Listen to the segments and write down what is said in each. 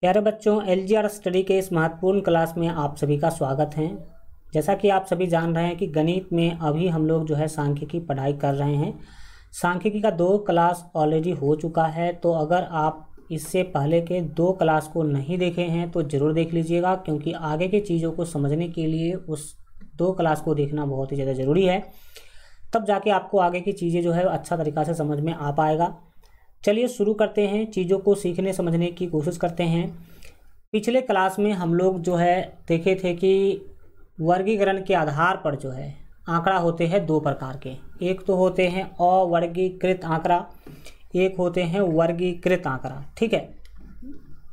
प्यारे बच्चों, LGR study के इस महत्वपूर्ण क्लास में आप सभी का स्वागत है। जैसा कि आप सभी जान रहे हैं कि गणित में अभी हम लोग जो है सांख्यिकी पढ़ाई कर रहे हैं। सांख्यिकी का 2 क्लास ऑलरेडी हो चुका है, तो अगर आप इससे पहले के 2 क्लास को नहीं देखे हैं तो ज़रूर देख लीजिएगा, क्योंकि आगे की चीज़ों को समझने के लिए उस 2 क्लास को देखना बहुत ही ज़्यादा ज़रूरी है। तब जाके आपको आगे की चीज़ें जो है अच्छा तरीक़ा से समझ में आ पाएगा। चलिए शुरू करते हैं, चीज़ों को सीखने समझने की कोशिश करते हैं। पिछले क्लास में हम लोग जो है देखे थे कि वर्गीकरण के आधार पर जो है आंकड़ा होते हैं 2 प्रकार के। एक तो होते हैं अवर्गीकृत आंकड़ा, एक होते हैं वर्गीकृत आंकड़ा। ठीक है,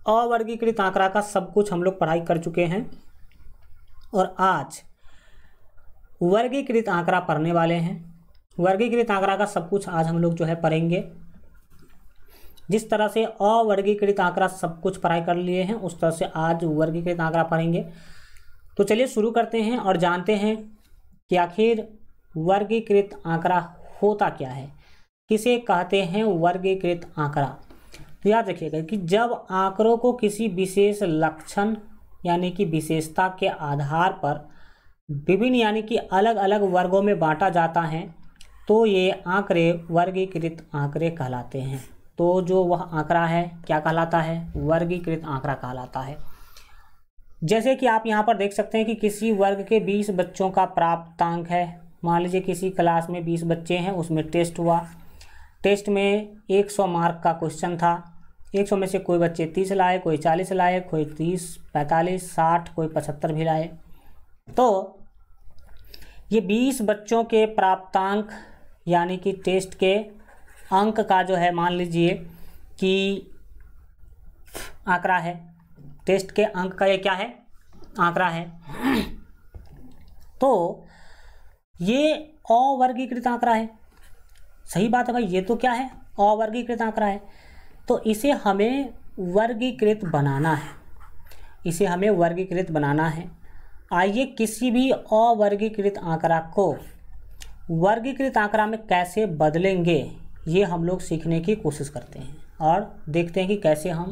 अवर्गीकृत आंकड़ा का सब कुछ हम लोग पढ़ाई कर चुके हैं और आज वर्गीकृत आंकड़ा पढ़ने वाले हैं। वर्गीकृत आंकड़ा का सब कुछ आज हम लोग जो है पढ़ेंगे। जिस तरह से अवर्गीकृत आंकड़ा सब कुछ पढ़ाई कर लिए हैं, उस तरह से आज वर्गीकृत आंकड़ा पढ़ेंगे। तो चलिए शुरू करते हैं और जानते हैं कि आखिर वर्गीकृत आंकड़ा होता क्या है, किसे कहते हैं वर्गीकृत आंकड़ा। तो याद रखिएगा कि जब आंकड़ों को किसी विशेष लक्षण यानी कि विशेषता के आधार पर विभिन्न यानी कि अलग अलग वर्गों में बांटा जाता है, तो ये आंकड़े वर्गीकृत आंकड़े कहलाते हैं। तो जो वह आंकड़ा है क्या कहलाता है? वर्गीकृत आंकड़ा कहलाता है। जैसे कि आप यहाँ पर देख सकते हैं कि किसी वर्ग के 20 बच्चों का प्राप्तांक है। मान लीजिए किसी क्लास में 20 बच्चे हैं, उसमें टेस्ट हुआ। टेस्ट में 100 मार्क का क्वेश्चन था। 100 में से कोई बच्चे 30 लाए, कोई 40 लाए, कोई 30, 45, 60, कोई 75 भी लाए। तो ये 20 बच्चों के प्राप्तांक यानी कि टेस्ट के अंक का जो है मान लीजिए कि आंकड़ा है। टेस्ट के अंक का ये क्या है? आंकड़ा है। तो ये अवर्गीकृत आंकड़ा है। सही बात है भाई, ये तो क्या है? अवर्गीकृत आंकड़ा है। तो इसे हमें वर्गीकृत बनाना है, इसे हमें वर्गीकृत बनाना है। आइए किसी भी अवर्गीकृत आंकड़ा को वर्गीकृत आंकड़ा में कैसे बदलेंगे, ये हम लोग सीखने की कोशिश करते हैं और देखते हैं कि कैसे हम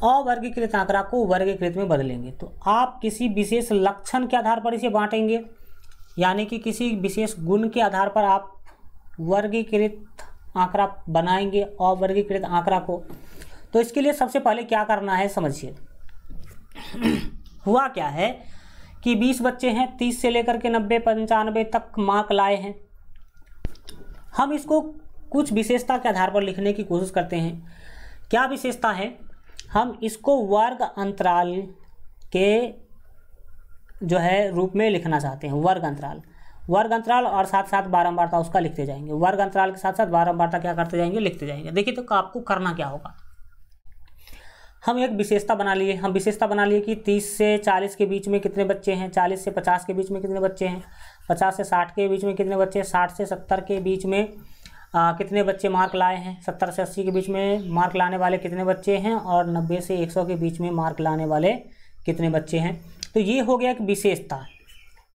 अवर्गीकृत आंकड़ा को वर्गीकृत में बदलेंगे। तो आप किसी विशेष लक्षण के आधार पर इसे बांटेंगे, यानी कि किसी विशेष गुण के आधार पर आप वर्गीकृत आंकड़ा बनाएंगे अवर्गीकृत आंकड़ा को। तो इसके लिए सबसे पहले क्या करना है समझिए। हुआ क्या है कि 20 बच्चे हैं, 30 से लेकर के 90, 95 तक मार्क लाए हैं। हम इसको कुछ विशेषता के आधार पर लिखने की कोशिश करते हैं। क्या विशेषता है? हम इसको वर्ग अंतराल के जो है रूप में लिखना चाहते हैं। वर्ग अंतराल और साथ साथ बारंबारता उसका लिखते जाएंगे। वर्ग अंतराल के साथ साथ बारंबारता क्या करते जाएंगे? लिखते जाएंगे। देखिए तो आपको करना क्या होगा। हम एक विशेषता बना लिए। हम विशेषता बना लिए कि 30 से 40 के बीच में कितने बच्चे हैं, 40 से 50 के बीच में कितने बच्चे हैं, 50 से 60 के बीच में कितने बच्चे हैं, 60 से 70 के बीच में कितने बच्चे मार्क लाए हैं, 70 से 80 के बीच में मार्क लाने वाले कितने बच्चे हैं, और 90 से 100 के बीच में मार्क लाने वाले कितने बच्चे हैं। तो ये हो गया एक विशेषता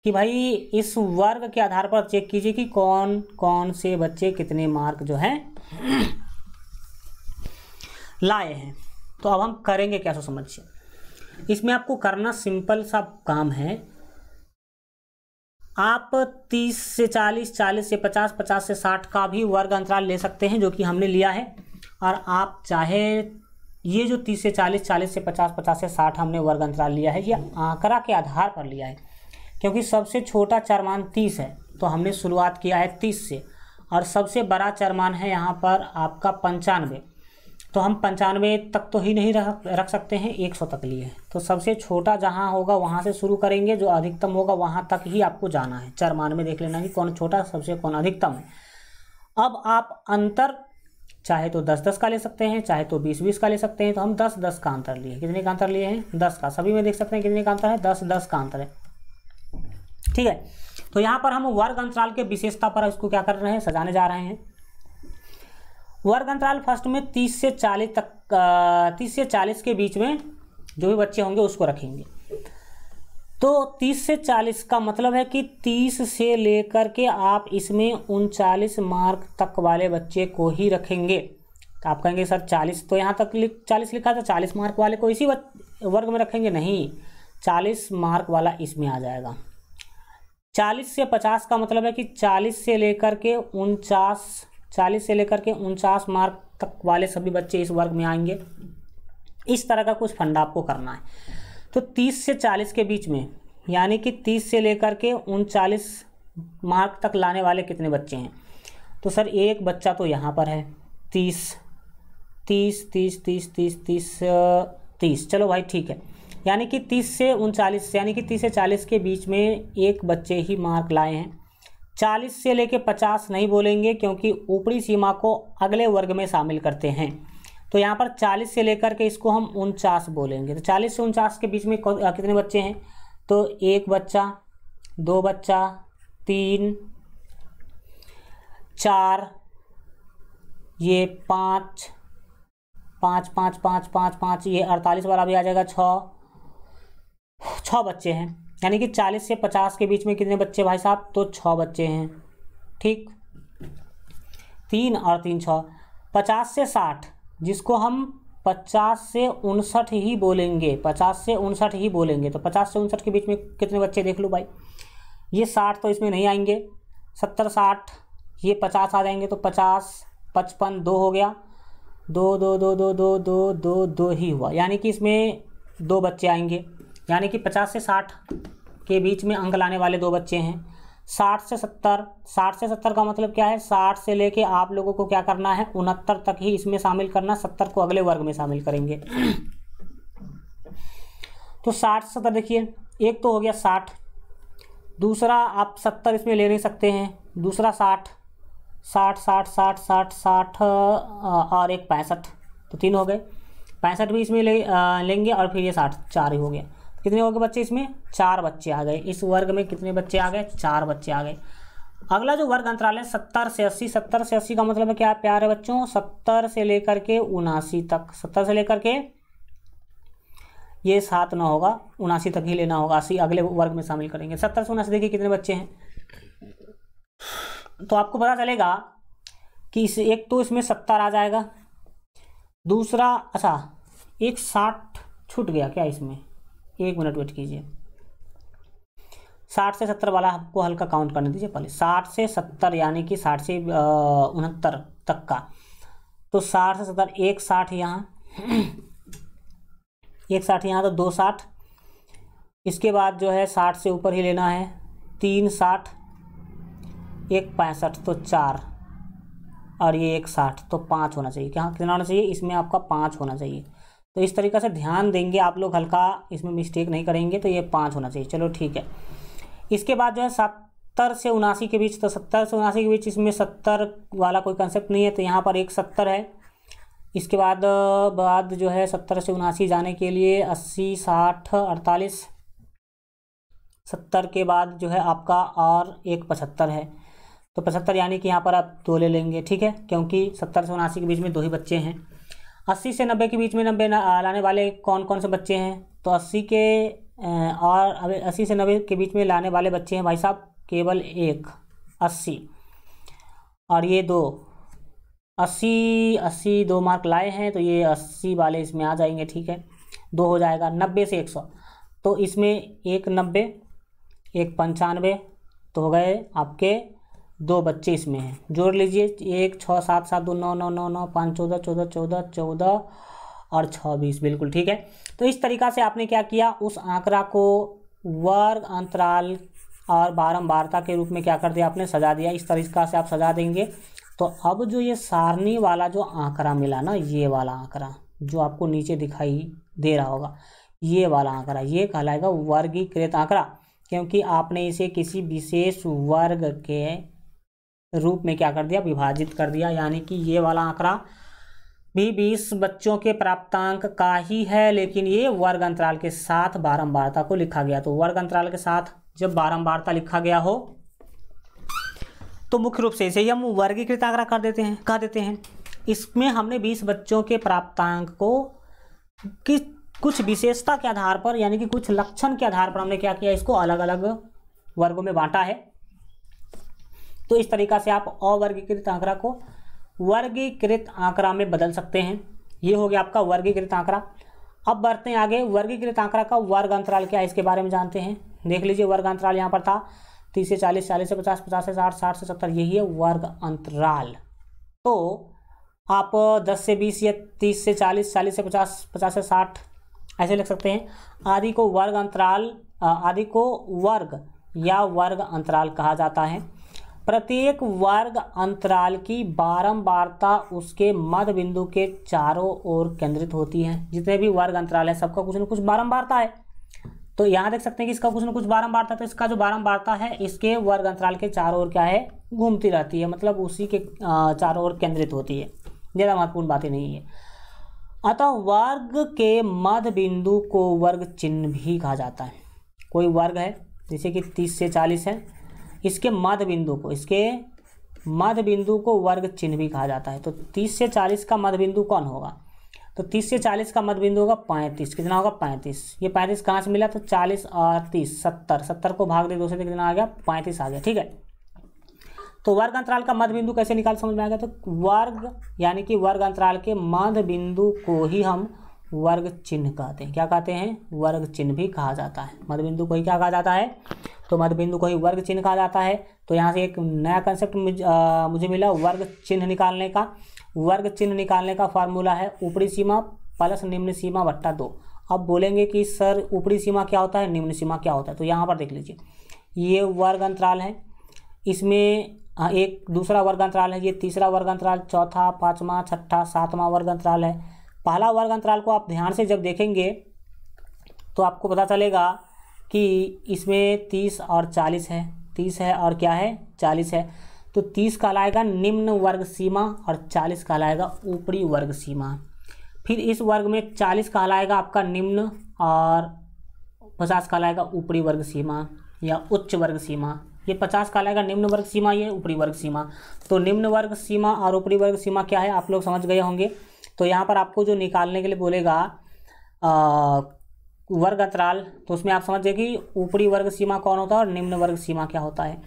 कि भाई इस वर्ग के आधार पर चेक कीजिए कि कौन कौन से बच्चे कितने मार्क जो हैं लाए हैं। तो अब हम करेंगे क्या, सो समझिए। इसमें आपको करना सिंपल सा काम है। आप 30 से 40, 40 से 50, 50 से 60 का भी वर्ग अंतराल ले सकते हैं, जो कि हमने लिया है। और आप चाहे ये जो 30 से 40, 40 से 50, 50 से 60 हमने वर्ग अंतराल लिया है, ये आंकड़ा के आधार पर लिया है, क्योंकि सबसे छोटा चरमान 30 है तो हमने शुरुआत किया है 30 से, और सबसे बड़ा चरमान है यहाँ पर आपका 95। तो हम 95 तक तो ही नहीं रख सकते हैं, 100 तक लिए हैं। तो सबसे छोटा जहाँ होगा वहाँ से शुरू करेंगे, जो अधिकतम होगा वहाँ तक ही आपको जाना है। चरमान में देख लेना कि कौन छोटा सबसे कौन अधिकतम है। अब आप अंतर चाहे तो 10-10 का ले सकते हैं, चाहे तो 20-20 का ले सकते हैं। तो हम 10-10 का अंतर लिए। कितने का अंतर लिए हैं? 10 का। सभी में देख सकते हैं कितने का अंतर है? 10-10 का अंतर है। ठीक है, तो यहाँ पर हम वर्ग अंतराल के विशेषता पर इसको क्या कर रहे हैं, सजाने जा रहे हैं। वर्ग अंतराल फर्स्ट में 30 से 40 तक 30 से 40 के बीच में जो भी बच्चे होंगे उसको रखेंगे। तो 30 से 40 का मतलब है कि 30 से लेकर के आप इसमें 39 मार्क तक वाले बच्चे को ही रखेंगे। तो आप कहेंगे सर 40 तो यहाँ तक 40 लिखा तो 40 मार्क वाले को इसी वर्ग में रखेंगे, नहीं, 40 मार्क वाला इसमें आ जाएगा। 40 से 50 का मतलब है कि 40 से लेकर के 49 मार्क तक वाले सभी बच्चे इस वर्ग में आएंगे। इस तरह का कुछ फंडा आपको करना है। तो 30 से 40 के बीच में, यानी कि 30 से लेकर के 39 मार्क तक लाने वाले कितने बच्चे हैं? तो सर एक बच्चा तो यहाँ पर है 30, चलो भाई ठीक है, यानी कि 30 से 39 यानी कि 30 से 40 के बीच में एक बच्चे ही मार्क लाए हैं। 40 से लेके 50 नहीं बोलेंगे क्योंकि ऊपरी सीमा को अगले वर्ग में शामिल करते हैं। तो यहाँ पर 40 से लेकर के इसको हम 49 बोलेंगे। तो 40 से 49 के बीच में कितने बच्चे हैं? तो एक बच्चा, दो बच्चा, 3, 4, ये 5, ये 48 वाला भी आ जाएगा, 6 बच्चे हैं। यानी कि 40 से 50 के बीच में कितने बच्चे भाई साहब? तो 6 बच्चे हैं, ठीक, 3 और 3 6। 50 से 60, जिसको हम 50 से 59 ही बोलेंगे, 50 से 59 ही बोलेंगे। तो 50 से 59 के बीच में कितने बच्चे देख लो भाई, ये 60 तो इसमें नहीं आएंगे, 70 60, ये 50 आ जाएंगे। तो 50 55 2 हो गया, 2 ही हुआ, यानी कि इसमें 2 बच्चे आएंगे। यानी कि 50 से 60 के बीच में अंक लाने वाले 2 बच्चे हैं। 60 से 70 का मतलब क्या है? 60 से लेके आप लोगों को क्या करना है? 69 तक ही इसमें शामिल करना, 70 को अगले वर्ग में शामिल करेंगे। तो 60 70 देखिए, एक तो हो गया 60, दूसरा आप 70 इसमें ले नहीं सकते हैं, दूसरा 60 और एक 65, तो 3 हो गए। 65 भी इसमें लेंगे और फिर ये 60, 4 ही हो गया। कितने हो गए बच्चे इसमें? 4 बच्चे आ गए। इस वर्ग में कितने बच्चे आ गए? 4 बच्चे आ गए। अगला जो वर्ग अंतराल है 70 से 80, 70 से 80 का मतलब है क्या प्यारे बच्चों? 70 से लेकर के 79 तक, 70 से लेकर के ये 7 ना होगा, 79 तक ही लेना होगा, 80 अगले वर्ग में शामिल करेंगे। 70 से 79 देखिए कितने बच्चे हैं, तो आपको पता चलेगा कि इस एक तो इसमें 70 आ जाएगा, दूसरा अच्छा एक 60 छूट गया क्या इसमें? 1 मिनट वेट कीजिए, 60 से 70 वाला आपको हल्का काउंट करने दीजिए पहले। 60 से 70 यानी कि 60 से 69 तक का, तो 60 से 70, एक 60 यहाँ, एक 60 यहाँ, तो 2 60। इसके बाद जो है 60 से ऊपर ही लेना है, 3 60, एक 65, तो 4, और ये एक 60, तो 5 होना चाहिए। क्या कितना होना चाहिए? इसमें आपका 5 होना चाहिए। तो इस तरीक़े से ध्यान देंगे आप लोग, हल्का इसमें मिस्टेक नहीं करेंगे, तो ये 5 होना चाहिए। चलो ठीक है। इसके बाद जो है 70 से 79 के बीच, तो 70 से 79 के बीच इसमें 70 वाला कोई कंसेप्ट नहीं है, तो यहाँ पर एक 70 है। इसके बाद जो है 70 से 79 जाने के लिए 80 60 48, 70 के बाद जो है आपका और एक 75 है, तो 75 यानी कि यहाँ पर आप 2 ले लेंगे, ठीक है, क्योंकि 70 से 79 के बीच में 2 ही बच्चे हैं। 80 से 90 के बीच में 90 लाने वाले कौन कौन से बच्चे हैं? तो 80 के और अब 80 से 90 के बीच में लाने वाले बच्चे हैं भाई साहब केवल एक 80, और ये 2 80 2 मार्क लाए हैं, तो ये 80 वाले इसमें आ जाएंगे, ठीक है, 2 हो जाएगा। 90 से 100, तो इसमें एक 90 एक 95, तो हो गए आपके 2 बच्चे इसमें हैं, जोड़ लीजिए, 1 6 7 7 2 9 9 9 9 5 14 14 14 14 और 6 20, बिल्कुल ठीक है। तो इस तरीक़ा से आपने क्या किया, उस आंकड़ा को वर्ग अंतराल और बारंबारता के रूप में क्या कर दिया, आपने सजा दिया। इस तरीक़ा से आप सजा देंगे तो अब जो ये सारणी वाला जो आंकड़ा मिला ना, ये वाला आंकड़ा जो आपको नीचे दिखाई दे रहा होगा, ये वाला आंकड़ा ये कहलाएगा वर्गीकृत आंकड़ा, क्योंकि आपने इसे किसी विशेष वर्ग के रूप में क्या कर दिया, विभाजित कर दिया। यानी कि ये वाला आंकड़ा भी 20 बच्चों के प्राप्तांक का ही है, लेकिन ये वर्ग अंतराल के साथ बारंबारता को लिखा गया। तो वर्ग अंतराल के साथ जब बारंबारता लिखा गया हो तो मुख्य रूप से इसे हम वर्गीकृत आंकड़ा कह देते हैं। इसमें हमने 20 बच्चों के प्राप्तांक को कुछ विशेषता के आधार पर, यानी कि कुछ लक्षण के आधार पर हमने क्या किया, इसको अलग अलग वर्गों में बांटा है। तो इस तरीका से आप अवर्गीकृत आंकड़ा को वर्गीकृत आंकड़ा में बदल सकते हैं। ये हो गया आपका वर्गीकृत आंकड़ा। अब बढ़ते हैं आगे, वर्गीकृत आंकड़ा का वर्ग अंतराल क्या है इसके बारे में जानते हैं। देख लीजिए, वर्ग अंतराल यहाँ पर था 30 से 40, 40 से 50, 50 से 60, 60 से 70, यही है वर्ग अंतराल। तो आप 10 से 20 या 30 से 40, 40 से 50, 50 से 60 ऐसे लिख सकते हैं। आदि को वर्ग अंतराल, आदि को वर्ग या वर्ग अंतराल कहा जाता है। प्रत्येक वर्ग अंतराल की बारंबारता उसके मध्य बिंदु के चारों ओर केंद्रित होती है। जितने भी वर्ग अंतराल है सबका कुछ न कुछ बारंबारता है। तो यहाँ देख सकते हैं कि इसका कुछ न कुछ बारंबारता, तो इसका जो बारंबारता है इसके वर्ग अंतराल के चारों ओर क्या है, घूमती रहती है, मतलब उसी के चारों ओर केंद्रित होती है। ज़्यादा महत्वपूर्ण बातें नहीं है। अतः वर्ग के मध्य बिंदु को वर्ग चिन्ह भी कहा जाता है। कोई वर्ग है जैसे कि 30 से 40 है, इसके मध्य बिंदु को, इसके मध्य बिंदु को वर्ग चिन्ह भी कहा जाता है। तो 30 से 40 का मध्य बिंदु कौन होगा, तो 30 से 40 का मध्य बिंदु होगा 35। कितना होगा 35। ये 35 कहाँ से मिला, तो 40 और 30 70, 70 को भाग दे 2 से, कितना आ गया 35 आ गया। ठीक है, तो वर्ग अंतराल का मध्य बिंदु कैसे निकाल समझ में आ गया। तो वर्ग यानी कि वर्ग अंतराल के मध्य बिंदु को ही हम वर्ग चिन्ह कहते हैं। क्या कहते हैं, वर्ग चिन्ह भी कहा जाता है। मध्य बिंदु को ही क्या कहा जाता है, तो मध्य बिंदु को ही वर्ग चिन्ह कहा जाता है। तो यहाँ से एक नया कंसेप्ट मुझे मिला, वर्ग चिन्ह निकालने का। वर्ग चिन्ह निकालने का फार्मूला है ऊपरी सीमा प्लस निम्न सीमा बट्टा 2। अब बोलेंगे कि सर ऊपरी सीमा क्या होता है, निम्न सीमा क्या होता है। तो यहाँ पर देख लीजिए, ये वर्ग अंतराल है, इसमें एक दूसरा वर्ग अंतराल है, ये तीसरा वर्ग अंतराल, चौथा, पाँचवा, छठा, सातवां वर्ग अंतराल है। पहला वर्ग अंतराल को आप ध्यान से जब देखेंगे तो आपको पता चलेगा कि इसमें 30 और 40 है, 30 है और क्या है 40 है। तो 30 कहलाएगा निम्न वर्ग सीमा और 40 कहलाएगा ऊपरी वर्ग सीमा। फिर इस वर्ग में 40 कहलाएगा आपका निम्न और 50 कहलाएगा ऊपरी वर्ग सीमा या उच्च वर्ग सीमा। ये 50 कहलाएगा निम्न वर्ग सीमा, ये ऊपरी वर्ग सीमा। तो निम्न वर्ग सीमा और ऊपरी वर्ग सीमा क्या है आप लोग समझ गए होंगे। तो यहाँ पर आपको जो निकालने के लिए बोलेगा वर्ग अंतराल, तो उसमें आप समझिए कि ऊपरी वर्ग सीमा कौन होता है और निम्न वर्ग सीमा क्या होता है।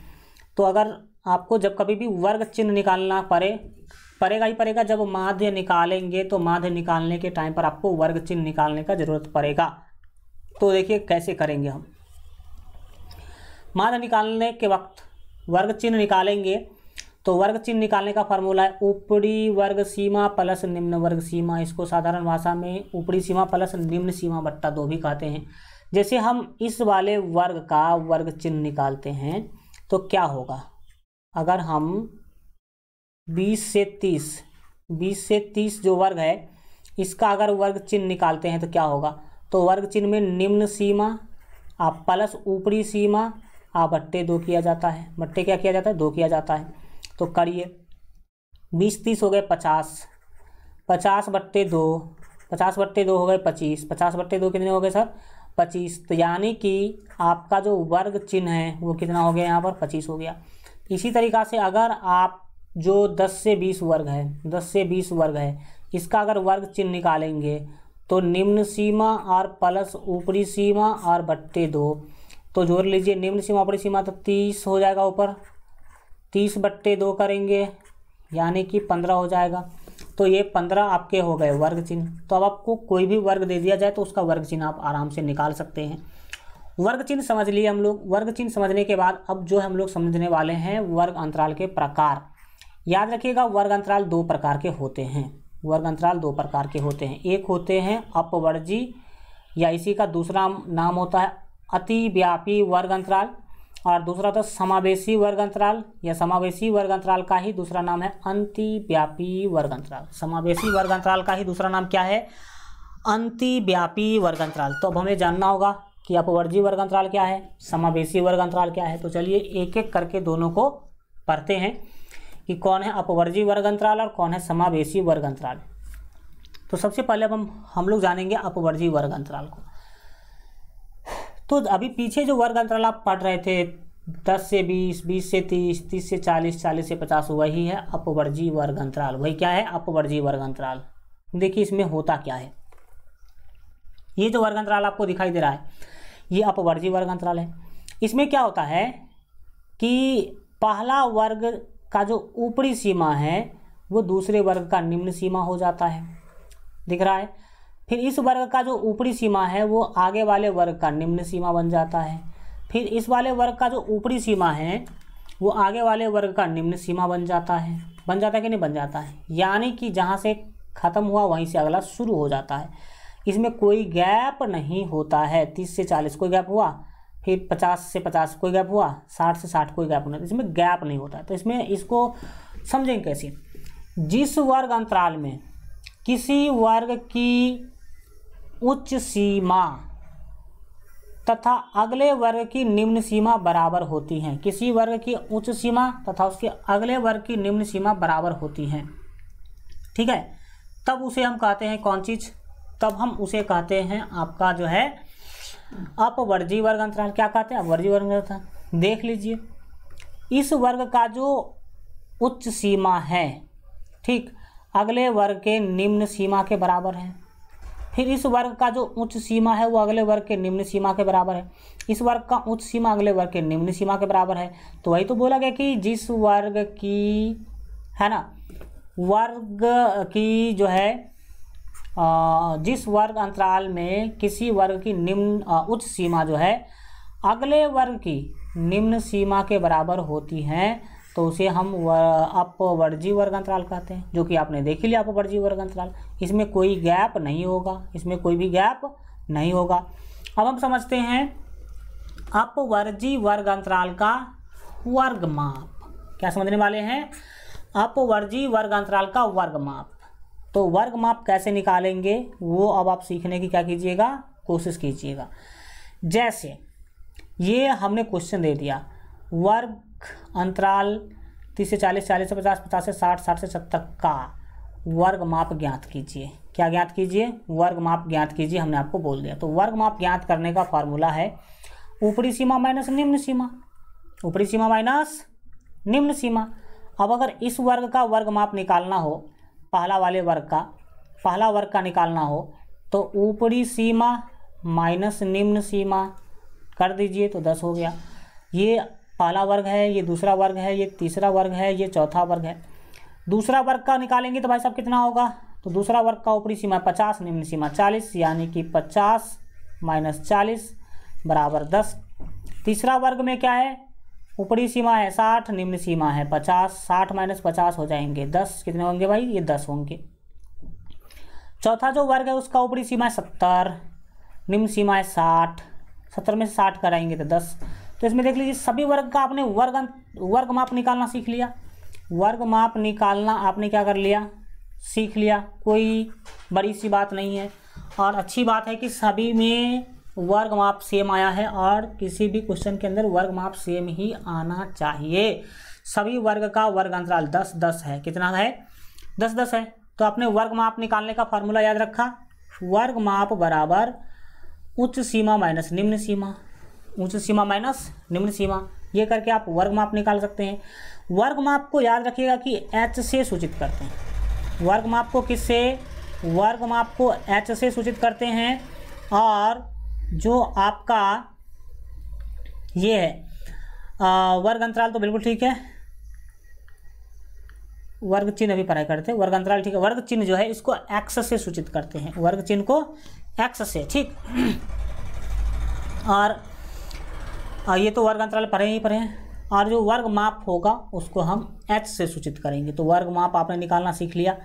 तो अगर आपको जब कभी भी वर्ग चिन्ह निकालना पड़ेगा ही पड़ेगा, जब माध्य निकालेंगे तो माध्य निकालने के टाइम पर आपको वर्ग चिन्ह निकालने का जरूरत पड़ेगा। तो देखिए कैसे करेंगे हम। माध्य निकालने के वक्त वर्ग चिन्ह निकालेंगे तो वर्ग चिन्ह निकालने का फार्मूला है ऊपरी वर्ग सीमा प्लस निम्न वर्ग सीमा। इसको साधारण भाषा में ऊपरी सीमा प्लस निम्न सीमा बट्टा 2 भी कहते हैं। जैसे हम इस वाले वर्ग का वर्ग चिन्ह निकालते हैं तो क्या होगा, अगर हम 20 से 30 जो वर्ग है इसका अगर वर्ग चिन्ह निकालते हैं तो क्या होगा, तो वर्ग चिन्ह में निम्न सीमा आप प्लस ऊपरी सीमा आप बट्टे 2 किया जाता है। बट्टे क्या किया जाता है, 2 किया जाता है। तो करिए 20 30 हो गए 50, 50 बट्टे 2, 50 बट्टे 2 हो गए 25, 50 बट्टे 2 कितने हो गए सर 25। तो यानी कि आपका जो वर्ग चिन्ह है वो कितना हो गया, यहाँ पर 25 हो गया। इसी तरीक़ा से अगर आप जो 10 से 20 वर्ग है, 10 से 20 वर्ग है, इसका अगर वर्ग चिन्ह निकालेंगे तो निम्न सीमा और प्लस ऊपरी सीमा और बट्टे 2, तो जोड़ लीजिए निम्न सीमा ऊपरी सीमा तो 30 हो जाएगा ऊपर, 30 बट्टे 2 करेंगे यानी कि 15 हो जाएगा। तो ये 15 आपके हो गए वर्ग चिन्ह। तो अब आपको कोई भी वर्ग दे दिया जाए तो उसका वर्ग चिन्ह आप आराम से निकाल सकते हैं। वर्ग चिन्ह समझ लिए हम लोग। वर्ग चिन्ह समझने के बाद अब जो हम लोग समझने वाले हैं वर्ग अंतराल के प्रकार। याद रखिएगा वर्ग अंतराल 2 प्रकार के होते हैं। वर्ग अंतराल 2 प्रकार के होते हैं। एक होते हैं अपवर्जी या इसी का दूसरा नाम होता है अतिव्यापी वर्ग अंतराल, और दूसरा तो समावेशी वर्ग अंतराल या समावेशी वर्ग अंतराल का ही दूसरा नाम है अंतिव्यापी वर्ग अंतराल। समावेशी वर्ग अंतराल का ही दूसरा नाम क्या है, अंतिव्यापी वर्ग अंतराल। तो अब हमें जानना होगा कि अपवर्जी वर्ग अंतराल क्या है, समावेशी वर्ग अंतराल क्या है। तो चलिए एक एक करके दोनों को पढ़ते हैं कि कौन है अपवर्जी वर्ग अंतराल और कौन है समावेशी वर्ग अंतराल। तो सबसे पहले अब हम लोग जानेंगे अपवर्जी वर्ग अंतराल को। तो अभी पीछे जो वर्ग अंतराल आप पढ़ रहे थे 10 से 20, 20 से 30, 30 से 40, 40 से 50, वही है अपवर्जी वर्ग अंतराल। वही क्या है, अपवर्जी वर्ग अंतराल। देखिए इसमें होता क्या है। ये जो वर्ग अंतराल आपको दिखाई दे रहा है ये अपवर्जी वर्ग अंतराल है। इसमें क्या होता है कि पहला वर्ग का जो ऊपरी सीमा है वो दूसरे वर्ग का निम्न सीमा हो जाता है, दिख रहा है। फिर इस वर्ग का जो ऊपरी सीमा है वो आगे वाले वर्ग का निम्न सीमा बन जाता है। फिर इस वाले वर्ग का जो ऊपरी सीमा है वो आगे वाले वर्ग का निम्न सीमा बन जाता है। बन जाता है कि नहीं बन जाता है? यानी कि जहाँ से ख़त्म हुआ वहीं से अगला शुरू हो जाता है। इसमें कोई गैप नहीं होता है। 30 से 40 कोई गैप हुआ, फिर 50 से 50 कोई गैप हुआ, 60 से 60 कोई गैप नहीं, इसमें गैप नहीं होता है। तो इसमें इसको समझेंगे कैसे? जिस वर्ग अंतराल में किसी वर्ग की उच्च सीमा तथा अगले वर्ग की निम्न सीमा बराबर होती हैं, किसी वर्ग की उच्च सीमा तथा उसके अगले वर्ग की निम्न सीमा बराबर होती हैं, ठीक है, तब उसे हम कहते हैं कौन चीज़? तब हम उसे कहते हैं आपका जो है अपवर्जीय वर्ग अंतराल। क्या कहते हैं? अपवर्जीय वर्ग अंतराल। देख लीजिए, इस वर्ग का जो उच्च सीमा है, ठीक, अगले वर्ग के निम्न सीमा के बराबर है। फिर इस वर्ग का जो उच्च सीमा है वो अगले वर्ग के निम्न सीमा के बराबर है। इस वर्ग का उच्च सीमा अगले वर्ग के निम्न सीमा के बराबर है। तो वही तो बोला गया कि जिस वर्ग की, है ना, वर्ग की जो है जिस वर्ग अंतराल में किसी वर्ग की निम्न उच्च सीमा जो है अगले वर्ग की निम्न सीमा के बराबर होती हैं, तो उसे हम अपवर्जीय वर्ग अंतराल कहते हैं, जो कि आपने देख ही लिया अपवर्जीय वर्ग अंतराल। इसमें कोई गैप नहीं होगा, इसमें कोई भी गैप नहीं होगा। अब हम समझते हैं अपवर्जीय वर्ग अंतराल का वर्ग माप। क्या समझने वाले हैं? अपवर्जीय वर्ग अंतराल का वर्ग माप। तो वर्ग माप कैसे निकालेंगे वो अब आप सीखने की क्या कीजिएगा, कोशिश कीजिएगा। जैसे ये हमने क्वेश्चन दे दिया, वर्ग अंतराल 30 से 40, 40 से 50, 50 से 60, 60 से 70 का वर्ग माप ज्ञात कीजिए। क्या ज्ञात कीजिए? वर्ग माप ज्ञात कीजिए, हमने आपको बोल दिया। तो वर्ग माप ज्ञात करने का फॉर्मूला है ऊपरी सीमा माइनस निम्न सीमा, ऊपरी सीमा माइनस निम्न सीमा। अब अगर इस वर्ग का वर्ग माप निकालना हो, पहला वाले वर्ग का, पहला वर्ग का निकालना हो, तो ऊपरी सीमा माइनस निम्न सीमा कर दीजिए तो 10 हो गया। ये पहला वर्ग है, ये दूसरा वर्ग है, ये तीसरा वर्ग है, ये चौथा वर्ग है। दूसरा वर्ग का निकालेंगे तो भाई साहब कितना होगा? तो दूसरा वर्ग का ऊपरी सीमा 50, निम्न सीमा 40, यानी कि 50 माइनस 40 बराबर 10। तीसरा वर्ग में क्या है? ऊपरी सीमा है 60, निम्न सीमा है 50, 60 माइनस 50 हो जाएंगे 10। कितने होंगे भाई? ये 10 होंगे। चौथा जो वर्ग है उसका ऊपरी सीमा है 70, निम्न सीमा है 60, 70 में से 60 कराएंगे तो 10। तो इसमें देख लीजिए सभी वर्ग का आपने वर्ग माप निकालना सीख लिया। वर्ग माप निकालना आपने क्या कर लिया? सीख लिया। कोई बड़ी सी बात नहीं है, और अच्छी बात है कि सभी में वर्ग माप सेम आया है, और किसी भी क्वेश्चन के अंदर वर्ग माप सेम ही आना चाहिए। सभी वर्ग का वर्ग अंतराल 10 10 है। कितना है? 10 10 है। तो आपने वर्ग माप निकालने का फॉर्मूला याद रखा, वर्ग माप बराबर उच्च सीमा माइनस निम्न सीमा, उच्च सीमा माइनस निम्न सीमा। ये करके आप वर्ग माप निकाल सकते हैं। वर्ग माप को याद रखिएगा कि h से सूचित करते हैं। वर्ग माप को किससे? वर्ग माप को h से सूचित करते हैं। और जो आपका ये है वर्ग अंतराल तो बिल्कुल ठीक है, वर्ग चिन्ह अभी पढ़ाई करते हैं। वर्ग अंतराल ठीक है, वर्ग चिन्ह जो है इसको x से सूचित करते हैं, वर्ग चिन्ह को x से, ठीक। और ये तो वर्ग अंतराल पढ़े ही पढ़े हैं। और जो वर्ग माप होगा उसको हम h से सूचित करेंगे। तो वर्ग माप आपने निकालना सीख लिया।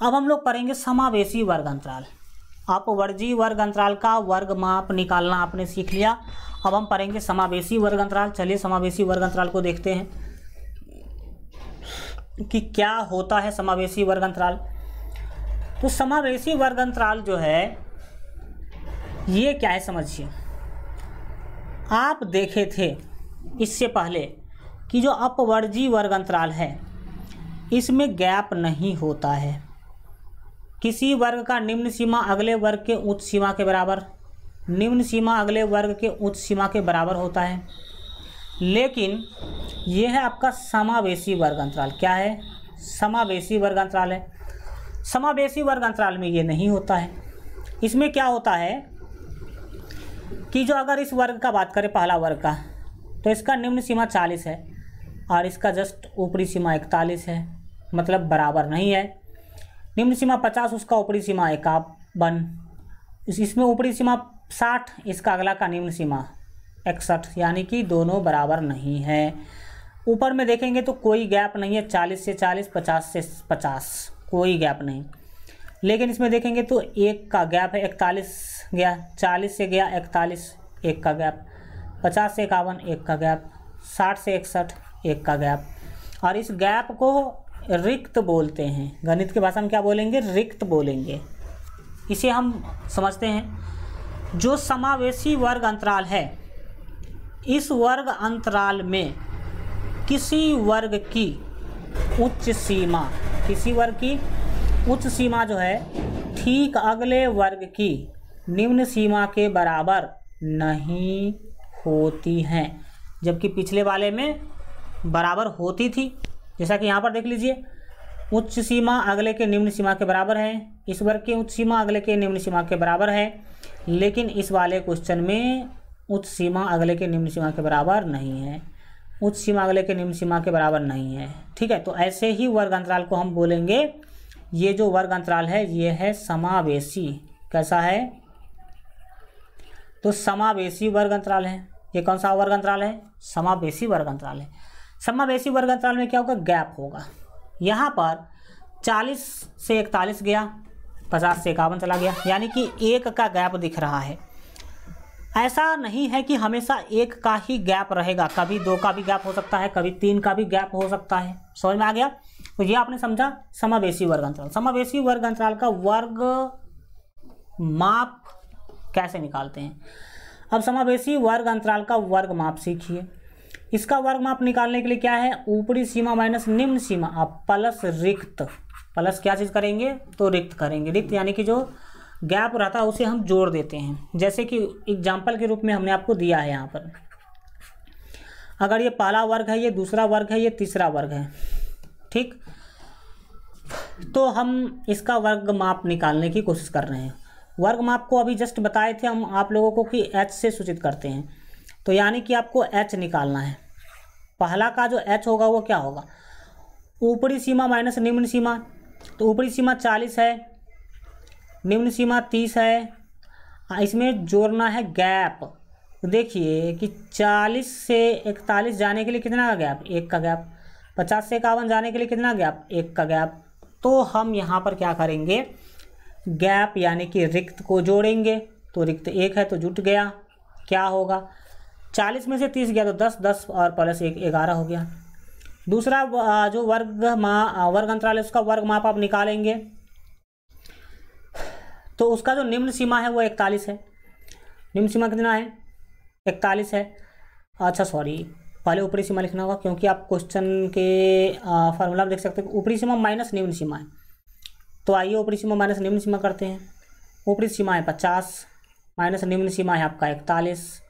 अब हम लोग पढ़ेंगे समावेशी वर्ग अंतराल। अपवर्जीय वर्ग अंतराल का वर्ग माप निकालना आपने सीख लिया। अब हम पढ़ेंगे समावेशी वर्ग अंतराल। चलिए समावेशी वर्ग अंतराल को देखते हैं कि क्या होता है समावेशी वर्ग अंतराल। तो समावेशी वर्ग अंतराल जो है ये क्या है समझिए। आप देखे थे इससे पहले कि जो अपवर्जीय वर्ग अंतराल है इसमें गैप नहीं होता है। किसी वर्ग का निम्न सीमा अगले वर्ग के उच्च सीमा के बराबर, निम्न सीमा अगले वर्ग के उच्च सीमा के बराबर होता है। लेकिन यह है आपका समावेशी वर्ग अंतराल। क्या है? समावेशी वर्ग अंतराल है। समावेशी वर्ग अंतराल में ये नहीं होता है। इसमें क्या होता है कि जो अगर इस वर्ग का बात करें, पहला वर्ग का, तो इसका निम्न सीमा 40 है और इसका जस्ट ऊपरी सीमा 41 है। मतलब बराबर नहीं है। निम्न सीमा 50, उसका ऊपरी सीमा 51, इसमें ऊपरी सीमा 60, इसका अगला का निम्न सीमा 61, यानी कि दोनों बराबर नहीं है। ऊपर में देखेंगे तो कोई गैप नहीं है, 40 से 40, 50 से 50, कोई गैप नहीं। लेकिन इसमें देखेंगे तो एक का गैप है, 41 गया, 40 से गया 41, एक का गैप, 50 से 51, एक का गैप, 60 से 61, एक का गैप। और इस गैप को रिक्त बोलते हैं, गणित की भाषा में क्या बोलेंगे, रिक्त बोलेंगे। इसे हम समझते हैं। जो समावेशी वर्ग अंतराल है, इस वर्ग अंतराल में किसी वर्ग की उच्च सीमा, किसी वर्ग की उच्च सीमा जो है ठीक अगले वर्ग की निम्न सीमा के बराबर नहीं होती हैं, जबकि पिछले वाले में बराबर होती थी। जैसा कि यहाँ पर देख लीजिए, उच्च सीमा अगले के निम्न सीमा के बराबर है, इस वर्ग की उच्च सीमा अगले के निम्न सीमा के बराबर है, लेकिन इस वाले क्वेश्चन में उच्च सीमा अगले के निम्न सीमा के बराबर नहीं है, उच्च सीमा अगले के निम्न सीमा के बराबर नहीं है। ठीक है, तो ऐसे ही वर्ग अंतराल को हम बोलेंगे, ये जो वर्ग अंतराल है ये है समावेशी। कैसा है, तो समावेशी वर्ग अंतराल है। ये कौन सा वर्ग अंतराल है, समावेशी वर्ग अंतराल है। समावेशी वर्ग अंतराल में क्या होगा, गैप होगा। यहाँ पर 40 से 41 गया, 50 से 51 चला गया, यानी कि एक का गैप दिख रहा है। ऐसा नहीं है कि हमेशा एक का ही गैप रहेगा, कभी 2 का भी गैप हो सकता है, कभी 3 का भी गैप हो सकता है। समझ में आ गया। तो ये आपने समझा समावेशी वर्ग अंतराल। समावेशी वर्ग अंतराल का वर्ग माप कैसे निकालते हैं। अब समावेशी वर्ग अंतराल का वर्ग माप सीखिए। इसका वर्ग माप निकालने के लिए क्या है, ऊपरी सीमा माइनस निम्न सीमा, आप प्लस रिक्त, प्लस क्या चीज़ करेंगे, तो रिक्त करेंगे। रिक्त यानी कि जो गैप रहता है उसे हम जोड़ देते हैं। जैसे कि एग्जाम्पल के रूप में हमने आपको दिया है यहाँ पर, अगर ये पहला वर्ग है, ये दूसरा वर्ग है, ये तीसरा वर्ग है, ठीक, तो हम इसका वर्ग माप निकालने की कोशिश कर रहे हैं। वर्ग माप को अभी जस्ट बताए थे हम आप लोगों को कि h से सूचित करते हैं, तो यानी कि आपको h निकालना है। पहला का जो h होगा वो क्या होगा, ऊपरी सीमा माइनस निम्न सीमा, तो ऊपरी सीमा 40 है, निम्न सीमा 30 है, इसमें जोड़ना है गैप। तो देखिए कि 40 से 41 जाने के लिए कितना का गैप, एक का गैप, 50 से 51 जाने के लिए कितना गैप, एक का गैप। तो हम यहाँ पर क्या करेंगे, गैप यानी कि रिक्त को जोड़ेंगे। तो रिक्त 1 है तो जुट गया, क्या होगा, 40 में से 30 गया तो 10, 10 और प्लस 1 11 हो गया। दूसरा जो वर्ग अंतराल है उसका वर्ग माप आप निकालेंगे, तो उसका जो निम्न सीमा है वो 41 है। निम्न सीमा कितना है, 41 है। अच्छा सॉरी, पहले ऊपरी सीमा लिखना होगा, क्योंकि आप क्वेश्चन के फार्मूला में देख सकते हैं ऊपरी सीमा माइनस निम्न सीमा है। तो आइए ऊपरी सीमा माइनस निम्न सीमा करते हैं। ऊपरी सीमा है 50, माइनस निम्न सीमा है आपका 41,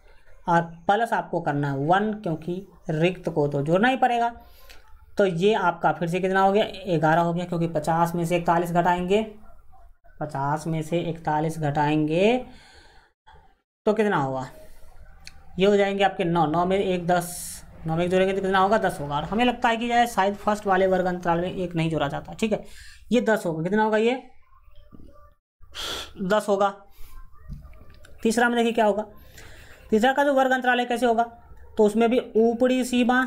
और प्लस आपको करना है 1, क्योंकि रिक्त को तो जोड़ना ही पड़ेगा। तो ये आपका फिर से कितना हो गया, 11 हो गया, क्योंकि 50 में से 41 घटाएंगे, 50 में से 41 घटाएंगे तो कितना होगा, ये हो जाएंगे आपके 9, 9 में 1 10, 9 में 1 जोड़ेंगे तो कितना होगा, 10 होगा। और हमें लगता है कि जो शायद फर्स्ट वाले वर्ग अंतराल में 1 नहीं जोड़ा जाता, ठीक है, ये 10 होगा। कितना होगा, ये 10 होगा। तीसरा में देखिए क्या होगा, तीसरा का जो वर्ग अंतराल है कैसे होगा, तो उसमें भी ऊपरी सीमा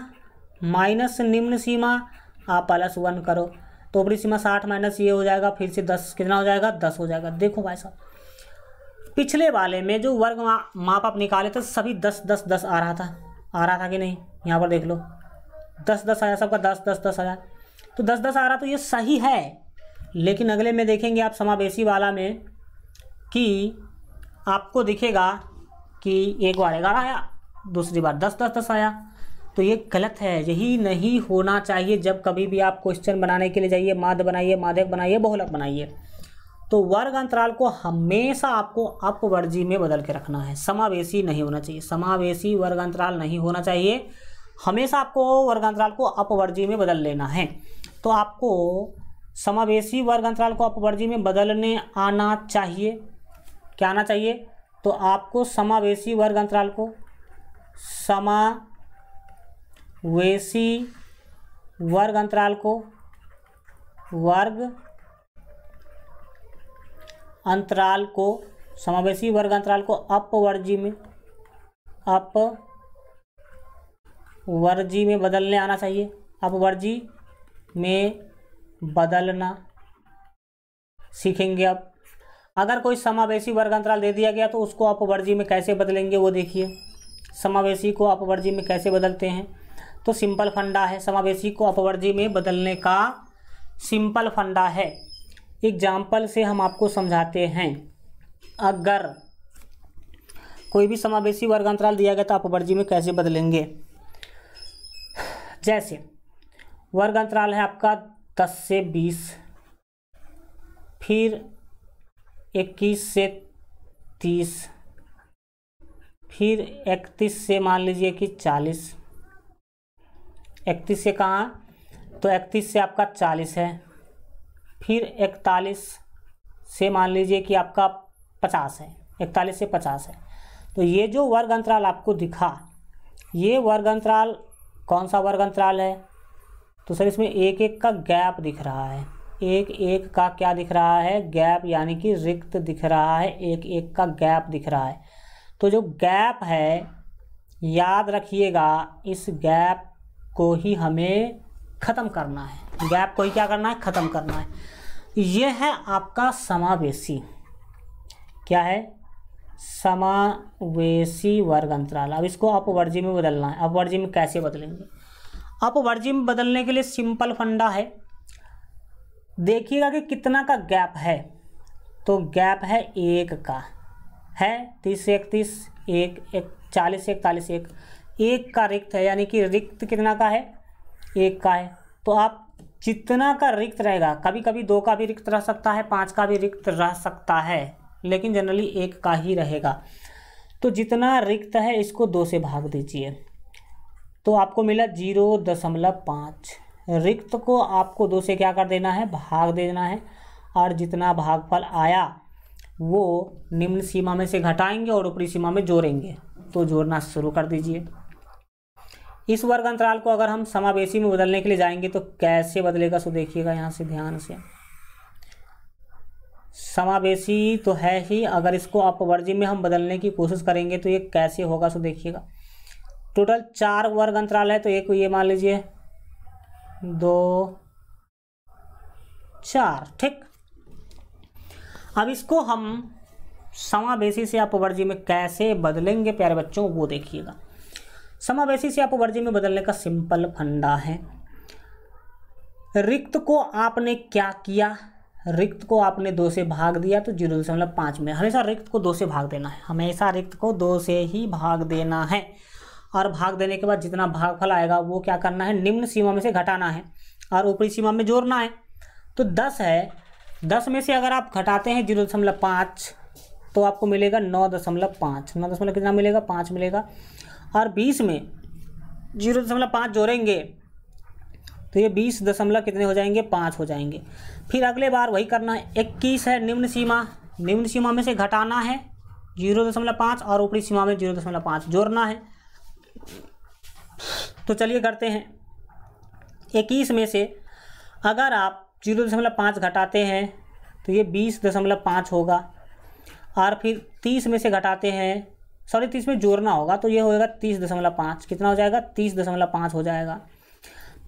माइनस निम्न सीमा आप प्लस 1 करो, तो ऊपरी सीमा 60 माइनस ये हो जाएगा, फिर से 10, कितना हो जाएगा, 10 हो जाएगा। देखो भाई साहब, पिछले वाले में जो वर्ग माप आप निकाले थे सभी 10 10 10 आ रहा था कि नहीं, यहाँ पर देख लो 10 10 आया, सबका 10 10 10 आया, तो 10 10 आ रहा तो ये सही है। लेकिन अगले में देखेंगे आप समावेशी वाला में कि आपको दिखेगा कि एक बार 11 आया, दूसरी बार 10 10 10 आया, तो ये गलत है, यही नहीं होना चाहिए। जब कभी भी आप क्वेश्चन बनाने के लिए जाइए, माध्य बनाइए, माध्यक बनाइए, बहुलक बनाइए, तो वर्ग अंतराल को हमेशा आपको अपवर्जी में बदल के रखना है, समावेशी नहीं होना चाहिए। समावेशी वर्ग अंतराल नहीं होना चाहिए, हमेशा आपको वर्ग अंतराल को अपवर्जी में बदल लेना है। तो आपको समावेशी वर्ग अंतराल को अपवर्जी में बदलने आना चाहिए। क्या आना चाहिए, तो आपको समावेशी वर्ग अंतराल को समावेशी वर्ग अंतराल को वर्ग अंतराल को, समावेशी वर्ग अंतराल को अपवर्जी में बदलने आना चाहिए। अपवर्जी में बदलना सीखेंगे। अब अगर कोई समावेशी वर्ग अंतराल दे दिया गया तो उसको अपवर्जी में कैसे बदलेंगे वो देखिए। समावेशी को अपवर्जी में कैसे बदलते हैं, तो सिंपल फंडा है समावेशी को अपवर्जी में बदलने का, सिंपल फंडा है। एग्जाम्पल से हम आपको समझाते हैं। अगर कोई भी समावेशी वर्ग अंतराल दिया गया तो अपवर्जी में कैसे बदलेंगे। जैसे वर्ग अंतराल है आपका 10 से 20, फिर 21 से 30, फिर 31 से मान लीजिए कि 40। 31 से कहाँ, तो 31 से आपका 40 है, फिर 41 से मान लीजिए कि आपका 50 है, 41 से 50 है। तो ये जो वर्ग अंतराल आपको दिखा, ये वर्ग अंतराल कौन सा वर्ग अंतराल है, तो सर इसमें एक एक का गैप दिख रहा है। एक एक का क्या दिख रहा है, गैप, यानी कि रिक्त दिख रहा है, एक एक का गैप दिख रहा है। तो जो गैप है, याद रखिएगा, इस गैप को ही हमें ख़त्म करना है। गैप को ही क्या करना है, ख़त्म करना है। ये है आपका समावेशी, क्या है, समावेशी वर्ग अंतराल। अब इसको अपवर्जी में बदलना है। अपवर्जी में कैसे बदलेंगे, अपवर्जी में बदलने के लिए सिंपल फंडा है। देखिएगा कि कितना का गैप है, तो गैप है एक का, है 30 से 31, एक 40 से 41, एक का रिक्त है, यानी कि रिक्त कितना का है, एक का है। तो आप जितना का रिक्त रहेगा, कभी कभी 2 का भी रिक्त रह सकता है, 5 का भी रिक्त रह सकता है, लेकिन जनरली 1 का ही रहेगा। तो जितना रिक्त है इसको 2 से भाग दीजिए, तो आपको मिला 0.5। रिक्त को आपको 2 से क्या कर देना है, भाग देना है, और जितना भागफल आया वो निम्न सीमा में से घटाएंगे और ऊपरी सीमा में जोड़ेंगे। तो जोड़ना शुरू कर दीजिए। इस वर्ग अंतराल को अगर हम समावेशी में बदलने के लिए जाएंगे तो कैसे बदलेगा, सो देखिएगा यहाँ से ध्यान से। समावेशी तो है ही, अगर इसको अपवर्जी में हम बदलने की कोशिश करेंगे तो ये कैसे होगा, सो देखिएगा। टोटल 4 वर्ग अंतराल है, तो एक ये मान लीजिए 2, 4, ठीक। अब इसको हम समावेशी से अपवर्जी में कैसे बदलेंगे प्यारे बच्चों, वो देखिएगा। समावेशी से अपवर्जी में बदलने का सिंपल फंडा है। रिक्त को आपने क्या किया, रिक्त को आपने 2 से भाग दिया, तो 0.5 में हमेशा रिक्त को 2 से भाग देना है, हमेशा रिक्त को 2 से ही भाग देना है। और भाग देने के बाद जितना भागफल आएगा वो क्या करना है, निम्न सीमा में से घटाना है और ऊपरी सीमा में जोड़ना है। तो 10 है, 10 में से अगर आप घटाते हैं 0.5 तो आपको मिलेगा 9.5। 9 कितना मिलेगा, 5 मिलेगा। और 20 में 0.5 जोड़ेंगे तो ये 20 दशमलव कितने हो जाएंगे, 5 हो जाएंगे। फिर अगले बार वही करना है। 21 है निम्न सीमा, निम्न सीमा में से घटाना है 0.5 और ऊपरी सीमा में 0.5 जोड़ना है। तो चलिए करते हैं। 21 में से अगर आप 0.5 घटाते हैं तो ये 20.5 होगा, और फिर 30 में से घटाते हैं, 30 में जोड़ना होगा, तो ये होगा 30.5। कितना हो जाएगा, 30.5 हो जाएगा।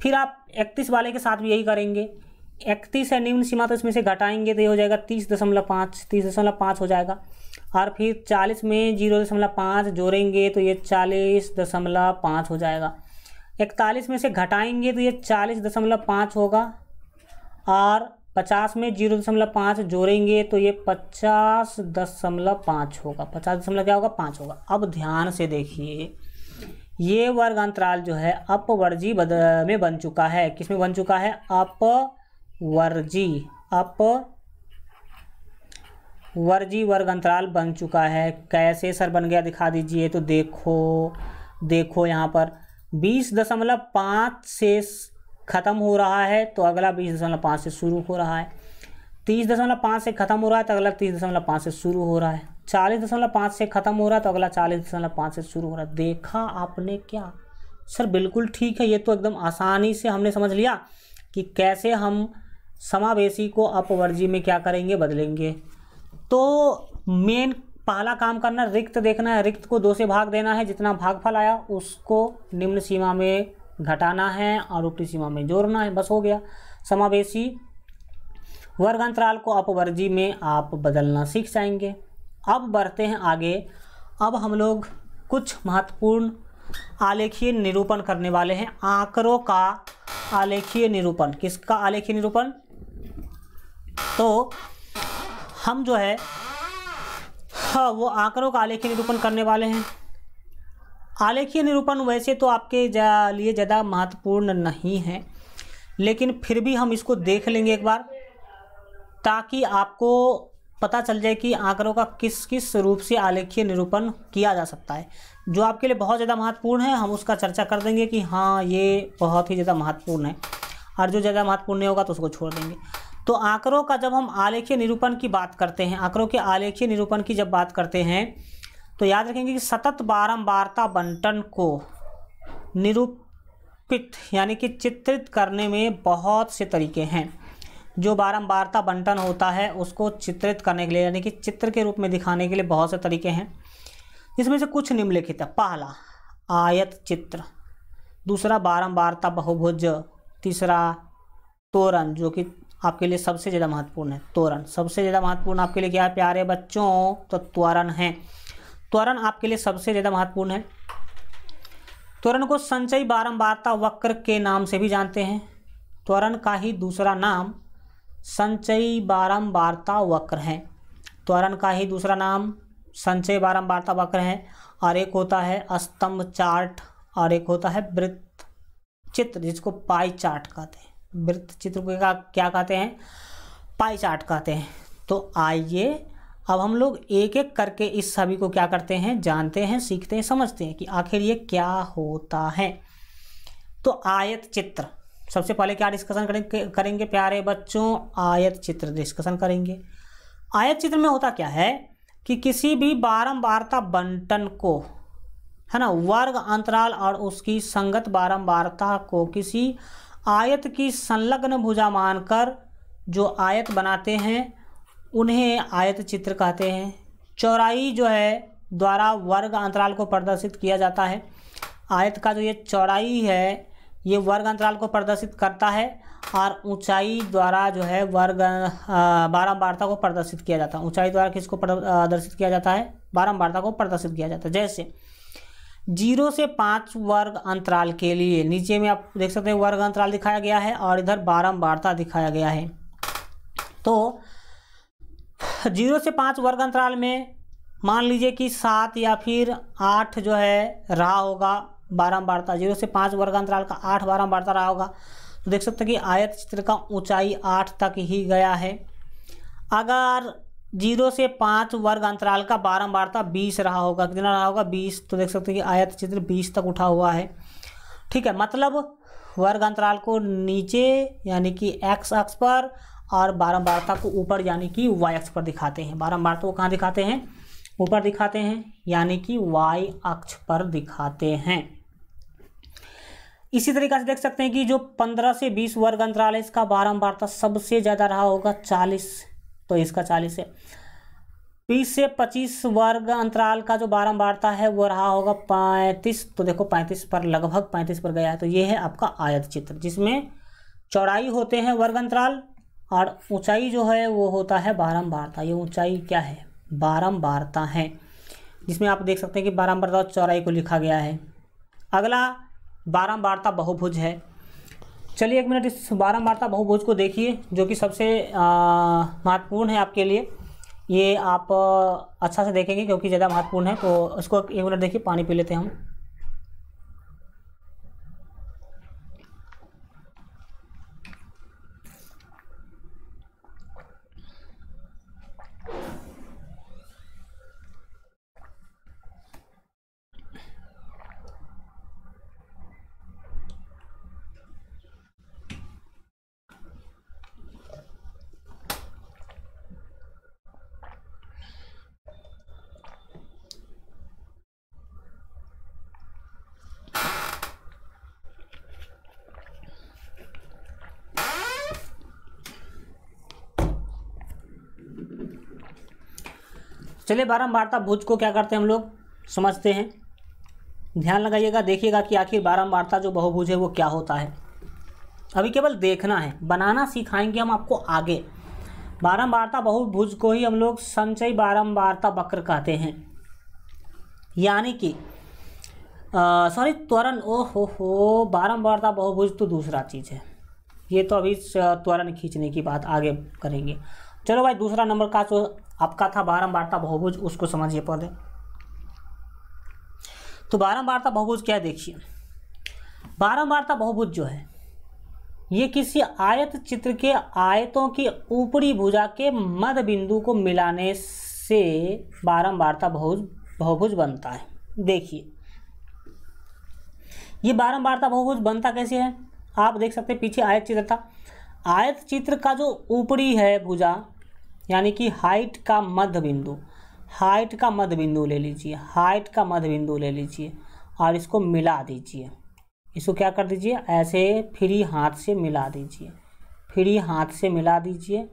फिर आप 31 वाले के साथ भी यही करेंगे। 31 है निम्न सीमा, तो इसमें से घटाएंगे तो ये हो जाएगा 30.5 हो जाएगा। और फिर 40 में 0.5 जोड़ेंगे तो ये 40.5 हो जाएगा। 41 में से घटाएंगे तो ये 40.5 होगा, और 50 में 0.5 जोड़ेंगे तो ये 50.5 होगा। 50 क्या होगा, 5 होगा। अब ध्यान से देखिए, ये वर्ग अंतराल जो है अपवर्जी में बन चुका है। किस में बन चुका है, अपवर्जी वर्ग अंतराल बन चुका है। कैसे सर बन गया, दिखा दीजिए। तो देखो यहाँ पर 20.5 से ख़त्म हो रहा है तो अगला 20.5 से शुरू हो रहा है। 30.5 से ख़त्म हो रहा है तो अगला 30.5 से शुरू हो रहा है। 40.5 से ख़त्म हो रहा है तो अगला 40.5 से शुरू हो रहा है। देखा आपने क्या सर, बिल्कुल ठीक है। ये तो एकदम आसानी से हमने समझ लिया कि कैसे हम समावेशी को अपवर्जी में क्या करेंगे, बदलेंगे। तो मेन पहला काम करना, रिक्त देखना है, रिक्त को 2 से भाग देना है, जितना भागफल आया उसको निम्न सीमा में घटाना है और ऊपरी सीमा में जोड़ना है, बस हो गया। समावेशी वर्ग अंतराल को अपवर्जी में आप बदलना सीख जाएंगे। अब बढ़ते हैं आगे। अब हम लोग कुछ महत्वपूर्ण आलेखीय निरूपण करने वाले हैं। आंकड़ों का आलेखीय निरूपण। किसका आलेखीय निरूपण? तो हम जो है वो आंकड़ों का आलेखीय निरूपण करने वाले हैं। आलेखीय निरूपण वैसे तो आपके लिए ज़्यादा महत्वपूर्ण नहीं है, लेकिन फिर भी हम इसको देख लेंगे एक बार, ताकि आपको पता चल जाए कि आंकड़ों का किस किस रूप से आलेखीय निरूपण किया जा सकता है। जो आपके लिए बहुत ज़्यादा महत्वपूर्ण है हम उसका चर्चा कर देंगे कि हाँ ये बहुत ही ज़्यादा महत्वपूर्ण है, और जो ज़्यादा महत्वपूर्ण नहीं होगा तो उसको छोड़ देंगे। तो आंकड़ों का जब हम आलेखीय निरूपण की बात करते हैं, आंकड़ों के आलेखीय निरूपण की जब बात करते हैं, तो याद रखेंगे कि सतत बारंबारता बंटन को निरूपित यानी कि चित्रित करने में बहुत से तरीके हैं। जो बारंबारता बंटन होता है उसको चित्रित करने के लिए यानी कि चित्र के रूप में दिखाने के लिए बहुत से तरीके हैं, जिसमें से कुछ निम्नलिखित है। पहला आयत चित्र, दूसरा बारंबारता बहुभुज, तीसरा तोरण, जो कि आपके लिए सबसे ज़्यादा महत्वपूर्ण है। तोरण सबसे ज़्यादा महत्वपूर्ण आपके लिए क्या है प्यारे बच्चों? तो त्वरण है। त्वरण आपके लिए सबसे ज़्यादा महत्वपूर्ण है। त्वरण को संचयी बारंबारता वक्र के नाम से भी जानते हैं। त्वरण का ही दूसरा नाम संचयी बारंबारता वक्र है। त्वरण का ही दूसरा नाम संचयी बारंबारता वक्र है। और एक होता है स्तंभ चार्ट और एक होता है वृत्त चित्र, जिसको पाई चार्ट कहते हैं। वृत्त चित्र को क्या कहते हैं? पाई चार्ट कहते हैं। तो आइए अब हम लोग एक एक करके इस सभी को क्या करते हैं, जानते हैं, सीखते हैं, समझते हैं कि आखिर ये क्या होता है। तो आयत चित्र, सबसे पहले क्या डिस्कशन करेंगे प्यारे बच्चों? आयत चित्र डिस्कशन करेंगे। आयत चित्र में होता क्या है कि किसी भी बारंबारता बंटन को, है ना, वर्ग अंतराल और उसकी संगत बारंबारता को किसी आयत की संलग्न भुजा मानकर जो आयत बनाते हैं उन्हें आयत चित्र कहते हैं। चौड़ाई जो है द्वारा वर्ग अंतराल को प्रदर्शित किया जाता है। आयत का जो ये चौड़ाई है ये वर्ग अंतराल को प्रदर्शित करता है, और ऊंचाई द्वारा जो है वर्ग बारंबारता को प्रदर्शित किया जाता है। ऊंचाई द्वारा किसको प्रदर्शित किया जाता है? बारंबारता को प्रदर्शित किया जाता है। जैसे 0 से 5 वर्ग अंतराल के लिए नीचे में आप देख सकते हैं वर्ग अंतराल दिखाया गया है और इधर बारंबारता दिखाया गया है। तो 0 से 5 वर्ग अंतराल में मान लीजिए कि 7 या फिर 8 जो है रहा होगा बारंबारता। 0 से 5 वर्ग अंतराल का 8 बारंबारता रहा होगा। तो देख सकते हैं कि आयत चित्र का ऊंचाई 8 तक ही गया है। अगर 0 से 5 वर्ग अंतराल का बारंबारता 20 रहा होगा, कितना रहा होगा? 20। तो देख सकते हैं कि आयत चित्र 20 तक उठा हुआ है। ठीक है, मतलब वर्ग अंतराल को नीचे यानी कि एक्स अक्ष पर और बारंबारता को ऊपर यानी कि वाई अक्ष पर दिखाते हैं। बारंबारता को कहाँ दिखाते हैं? ऊपर दिखाते हैं यानी कि वाई अक्ष पर दिखाते हैं। इसी तरीके से देख सकते हैं कि जो 15 से 20 वर्ग अंतराल है इसका बारंबारता सबसे ज़्यादा रहा होगा 40, तो इसका 40 है। 20 से 25 वर्ग अंतराल का जो बारंबारता है वो रहा होगा 35, तो देखो 35 पर, लगभग 35 पर गया है। तो ये है आपका आयत चित्र, जिसमें चौड़ाई होते हैं वर्ग अंतराल और ऊंचाई जो है वो होता है बारंबारता। ये ऊंचाई क्या है? बारंबारता है, जिसमें आप देख सकते हैं कि बारंबारता और चौड़ाई को लिखा गया है। अगला बारंबारता बहुभुज है। चलिए 1 मिनट इस बारंबारता बहुभुज को देखिए, जो कि सबसे महत्वपूर्ण है आपके लिए। ये आप अच्छा से देखेंगे क्योंकि ज़्यादा महत्वपूर्ण है। तो इसको 1 मिनट देखिए, पानी पी लेते हैं हम। चलिए बारंबारता भुज को क्या करते हैं हम लोग समझते हैं। ध्यान लगाइएगा, देखिएगा कि आखिर बारंबारता जो बहुभुज है वो क्या होता है। अभी केवल देखना है, बनाना सिखाएंगे हम आपको आगे। बारंबारता बहुभुज को ही हम लोग संचयी बारंबारता वक्र कहते हैं, यानी कि त्वरण। हो बारंबारता बहुभुज तो दूसरा चीज़ है, ये तो अभी त्वरण खींचने की बात आगे करेंगे। चलो भाई, दूसरा नंबर का जो आपका था बारंबारता बहुभुज, उसको समझिए पहले। तो बारंबारता बहुभुज क्या है देखिए। बारंबारता बहुभुज जो है ये किसी आयत चित्र के आयतों की ऊपरी भुजा के मध्य बिंदु को मिलाने से बारंबारता बहुभुज बनता है। देखिए ये बारंबारता बहुभुज बनता कैसे है, आप देख सकते हैं पीछे आयत चित्र था। आयत चित्र का जो ऊपरी है भुजा, यानी कि हाइट का मध्य बिंदु, हाइट का मध्य बिंदु ले लीजिए, हाइट का मध्य बिंदु ले लीजिए और इसको मिला दीजिए। इसको क्या कर दीजिए, ऐसे फ्री हाथ से मिला दीजिए, फ्री हाथ से मिला दीजिए।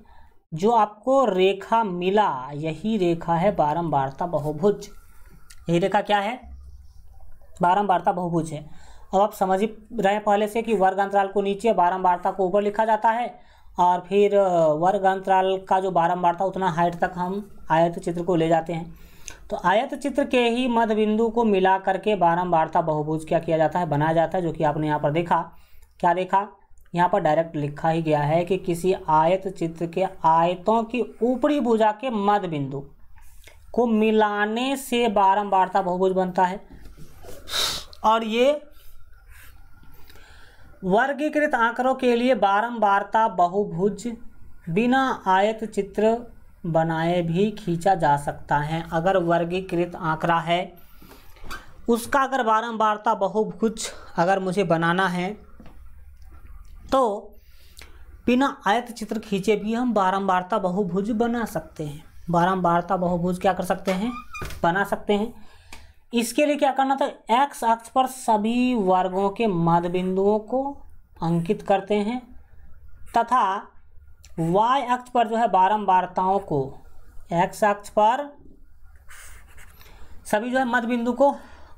जो आपको रेखा मिला यही रेखा है बारंबारता बहुभुज। यही रेखा क्या है, बारंबारता बहुभुज है। अब आप समझ ही रहे पहले से कि वर्ग अंतराल को नीचे, बारंबारता को ऊपर लिखा जाता है और फिर वर्ग अंतराल का जो बारंबारता उतना हाइट तक हम आयत चित्र को ले जाते हैं। तो आयत चित्र के ही मध्य बिंदु को मिला करके बारंबारता बहुभुज क्या किया जाता है, बनाया जाता है। जो कि आपने यहाँ पर देखा, क्या देखा, यहाँ पर डायरेक्ट लिखा ही गया है कि किसी आयत चित्र के आयतों की ऊपरी भुजा के मध्य बिंदु को मिलाने से बारंबारता बहुभुज बनता है। और ये वर्गीकृत आंकड़ों के लिए बारंबारता बहुभुज बिना आयत चित्र बनाए भी खींचा जा सकता है। अगर वर्गीकृत आंकड़ा है उसका अगर बारंबारता बहुभुज अगर मुझे बनाना है तो बिना आयत चित्र खींचे भी हम बारंबारता बहुभुज बना सकते हैं। बारंबारता बहुभुज क्या कर सकते हैं, बना सकते हैं। इसके लिए क्या करना था, एक्स अक्ष पर सभी वर्गों के मध्य बिंदुओं को अंकित करते हैं तथा वाई अक्ष पर जो है बारंबारताओं को, एक्स अक्ष पर सभी जो है मध्य बिंदु को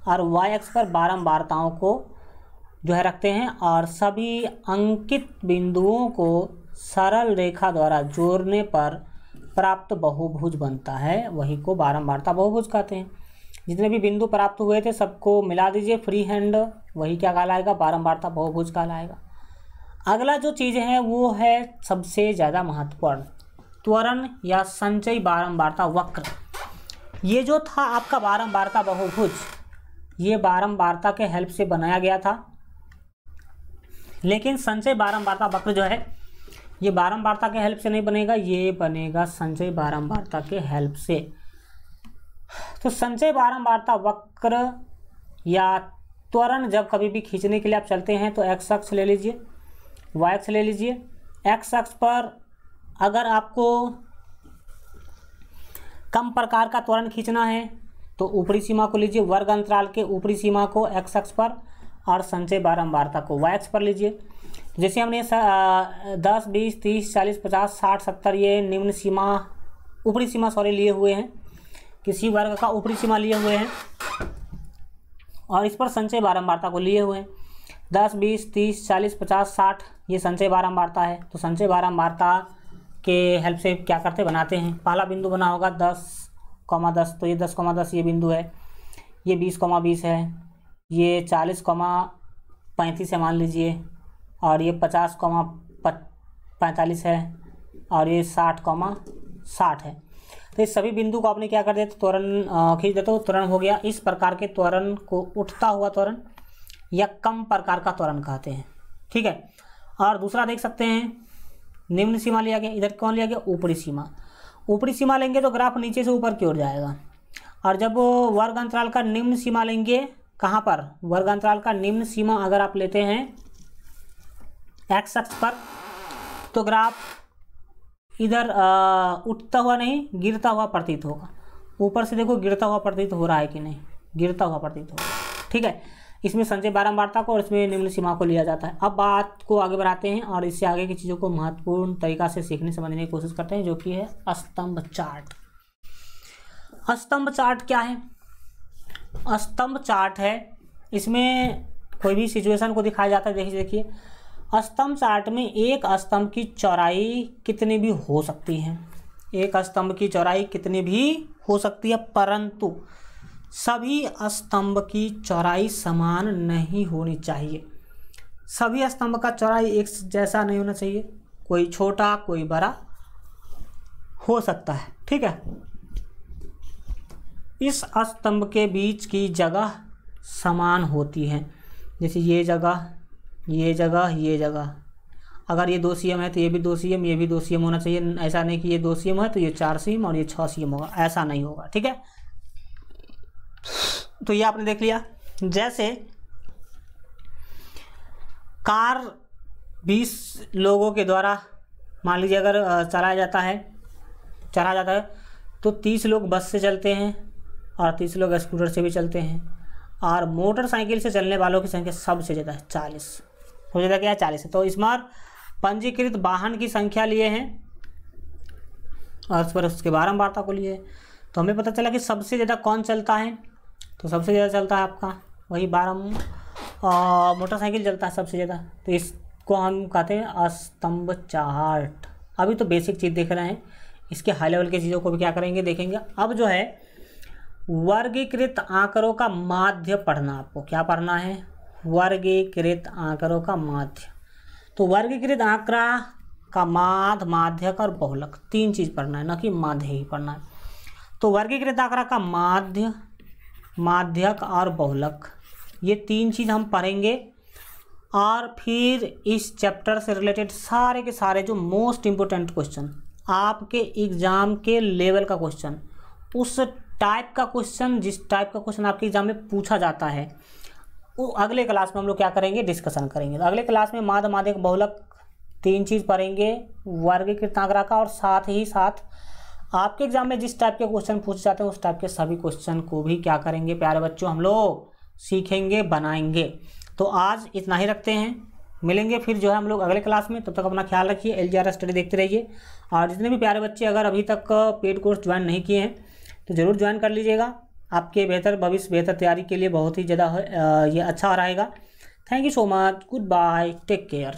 और वाई अक्ष पर बारंबारताओं को जो है रखते हैं और सभी अंकित बिंदुओं को सरल रेखा द्वारा जोड़ने पर प्राप्त बहुभुज बनता है। वही को बारंबारता बहुभुज कहते हैं। जितने भी बिंदु प्राप्त हुए थे सबको मिला दीजिए फ्री हैंड, वही क्या कहलाएगा, बारंबारता बहुभुज कहलाएगा। अगला जो चीज़ है वो है सबसे ज़्यादा महत्वपूर्ण, त्वरण या संचयी बारंबारता वक्र। ये जो था आपका बारंबारता बहुभुज, ये बारंबारता के हेल्प से बनाया गया था। लेकिन संचयी बारंबारता वक्र जो है ये बारंबारता के हेल्प से नहीं बनेगा, ये बनेगा संचयी बारंबारता के हेल्प से। तो संचयी बारंबारता वक्र या त्वरण जब कभी भी खींचने के लिए आप चलते हैं तो एक्स अक्ष ले लीजिए, वाई अक्ष ले लीजिए। एक्स अक्ष पर अगर आपको कम प्रकार का त्वरण खींचना है तो ऊपरी सीमा को लीजिए, वर्ग अंतराल के ऊपरी सीमा को एक्स अक्ष पर और संचयी बारंबारता को वाई अक्ष पर लीजिए। जैसे हमने 10, 20, 30, 40, 50, 60, 70 ये निम्न सीमा, ऊपरी सीमा लिए हुए हैं, किसी वर्ग का ऊपरी सीमा लिए हुए हैं और इस पर संचयी बारंबारता को लिए हुए हैं। 10, 20, 30, 40, 50, 60 ये संचयी बारंबारता है। तो संचयी बारंबारता के हेल्प से क्या करते, बनाते हैं। पहला बिंदु बना होगा 10,10, तो ये 10,10 ये बिंदु है, ये 20,20 है, ये 40,35 है मान लीजिए, और ये 50,45 है और ये 60,60 है। तो इस सभी बिंदु को आपने क्या कर दिया, त्वरण खींच देते हो, त्वरण हो गया। इस प्रकार के त्वरण को उठता हुआ त्वरण या कम प्रकार का त्वरण कहते हैं। ठीक है। और दूसरा देख सकते हैं, निम्न सीमा लिया गया, इधर कौन लिया गया, ऊपरी सीमा। ऊपरी सीमा लेंगे तो ग्राफ नीचे से ऊपर की ओर जाएगा। और जब वर्ग अंतराल का निम्न सीमा लेंगे, कहाँ पर, वर्ग अंतराल का निम्न सीमा अगर आप लेते हैं एक्स अक्ष पर, तो ग्राफ इधर उठता हुआ नहीं गिरता हुआ प्रतीत होगा। ऊपर से देखो गिरता हुआ प्रतीत हो रहा है कि नहीं, गिरता हुआ प्रतीत होगा। ठीक है। इसमें संचयी बारंबारता को और इसमें निम्न सीमा को लिया जाता है। अब बात को आगे बढ़ाते हैं और इससे आगे की चीज़ों को महत्वपूर्ण तरीका से सीखने समझने की कोशिश करते हैं, जो कि है स्तंभ चार्ट। स्तंभ चार्ट क्या है? स्तंभ चार्ट है, इसमें कोई भी सिचुएशन को दिखाया जाता है। देखिए स्तंभ चार्ट में एक स्तंभ की चौड़ाई कितनी भी हो सकती है, एक स्तंभ की चौड़ाई कितनी भी हो सकती है, परंतु सभी स्तंभ की चौड़ाई समान नहीं होनी चाहिए। सभी स्तंभ का चौड़ाई एक जैसा नहीं होना चाहिए, कोई छोटा कोई बड़ा हो सकता है, ठीक है। इस स्तंभ के बीच की जगह समान होती है, जैसे ये जगह ये जगह ये जगह, अगर ये 2 सीएम है तो ये भी 2 सीएम, ये भी 2 सीएम होना चाहिए। ऐसा नहीं कि ये 2 सीएम है तो ये 4 सीएम और ये 6 सीएम होगा, ऐसा नहीं होगा, ठीक है। तो ये आपने देख लिया। जैसे कार 20 लोगों के द्वारा मान लीजिए अगर चढ़ाया जाता है तो 30 लोग बस से चलते हैं और 30 लोग स्कूटर से भी चलते हैं, और मोटरसाइकिल से चलने वालों की संख्या सबसे ज़्यादा है 40। हो जाता क्या है 40 है। तो इस बार पंजीकृत वाहन की संख्या लिए हैं और इस पर उसके बारंबारता को लिए, तो हमें पता चला कि सबसे ज़्यादा कौन चलता है, तो सबसे ज़्यादा चलता है आपका वही 12 मोटरसाइकिल चलता है सबसे ज़्यादा। तो इसको हम कहते हैं स्तंभ चार्ट। अभी तो बेसिक चीज़ देख रहे हैं, इसके हाई लेवल की चीज़ों को भी क्या करेंगे देखेंगे। अब जो है वर्गीकृत आंकड़ों का माध्य पढ़ना, आपको क्या पढ़ना है, वर्गीकृत आंकड़ों का माध्य। तो वर्गीकृत आंकड़ा का माध्य, माध्यक और बहुलक, 3 चीज़ पढ़ना है, ना कि माध्य ही पढ़ना है। तो वर्गीकृत आंकड़ा का माध्य, माध्यक और बहुलक, ये 3 चीज़ हम पढ़ेंगे। और फिर इस चैप्टर से रिलेटेड सारे के सारे जो मोस्ट इम्पोर्टेंट क्वेश्चन, आपके एग्ज़ाम के लेवल का क्वेश्चन, उस टाइप का क्वेश्चन जिस टाइप का क्वेश्चन आपके एग्जाम में पूछा जाता है, वो अगले क्लास में हम लोग क्या करेंगे, डिस्कशन करेंगे। तो अगले क्लास में माध्य, माध्यक, बहुलक 3 चीज़ पढ़ेंगे, वर्गीकृत आंकड़ा का, और साथ ही साथ आपके एग्जाम में जिस टाइप के क्वेश्चन पूछे जाते हैं उस टाइप के सभी क्वेश्चन को भी क्या करेंगे प्यारे बच्चों, हम लोग सीखेंगे, बनाएंगे। तो आज इतना ही रखते हैं, मिलेंगे फिर जो है हम लोग अगले क्लास में। तब तक अपना ख्याल रखिए, LGR स्टडी देखते रहिए। और जितने भी प्यारे बच्चे अगर अभी तक पेड कोर्स ज्वाइन नहीं किए हैं तो ज़रूर ज्वाइन कर लीजिएगा, आपके बेहतर भविष्य, बेहतर तैयारी के लिए बहुत ही ज़्यादा ये अच्छा रहेगा। Thank you so much, goodbye, take care.